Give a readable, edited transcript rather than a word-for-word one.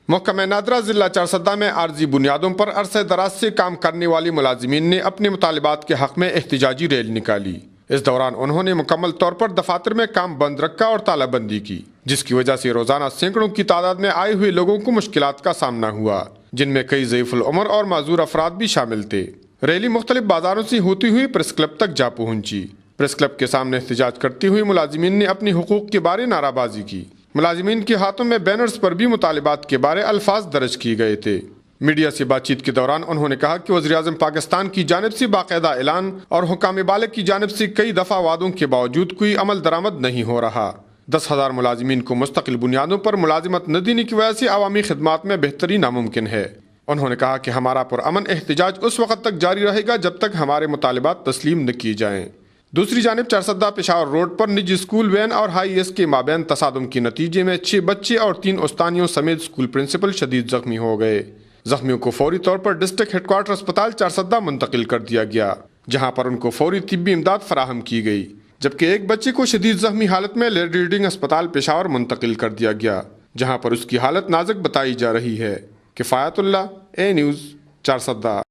محکمہ نادرہ ضلع چارسدہ میں عارضی بنیادوں پر عرصہ دراز سے کام کرنے والی ملازمین نے اپنے مطالبات کے حق میں احتجاجی ریلی نکالی۔ اس دوران انہوں نے مکمل طور پر دفاتر میں کام بند رکھا اور تالہ بندی کی، جس کی وجہ سے روزانہ سینکڑوں کی تعداد میں آئے ہوئے لوگوں کو مشکلات کا سامنا ہوا، جن میں کئی ضعیف العمر اور معذور افراد بھی شامل تھے۔ ریلی مختلف بازاروں سے ہوتی ہوئی پریس کلب تک جا پہنچی۔ پریس کلب کے سامنے احتجاج کرتے ہوئے ملازمین نے اپنی حقوق کے بارے نعرہ بازی کی۔ ملازمین کے ہاتھوں میں بینرز پر بھی مطالبات کے بارے الفاظ درج کیے گئے تھے۔ میڈیا سے بات چیت کے دوران انہوں نے کہا کہ وزیراعظم پاکستان کی جانب سے باقاعدہ اعلان اور حکام بالغ کی جانب سے کئی دفعہ وعدوں کے باوجود کوئی عمل درآمد نہیں ہو رہا۔ 10,000 ملازمین کو مستقل بنیادوں پر ملازمت نہ دینے کی وجہ سے عوامی خدمات میں بہتری ناممکن ہے۔ انہوں نے کہا کہ ہمارا پرامن احتجاج اس وقت تک جاری رہے گا جب تک ہمارے مطالبات تسلیم نہ کیے جائیں۔ دوسری جانب چارسدہ پشاور روڈ پر نجی اسکول وین اور ہائی ایس کے مابین تصادم کے نتیجے میں 6 بچے اور 3 استانیوں سمیت اسکول پرنسپل شدید زخمی ہو گئے۔ زخمیوں کو فوری طور پر ڈسٹرکٹ ہیڈ کوارٹر اسپتال چارسدہ منتقل کر دیا گیا، جہاں پر ان کو فوری طبی امداد فراہم کی گئی، جبکہ ایک بچے کو شدید زخمی حالت میں لیڈی ریڈنگ اسپتال پشاور منتقل کر دیا گیا، جہاں پر اس کی حالت نازک بتائی جا رہی ہے۔ کفایت اللہ، اے نیوز، چارسدہ۔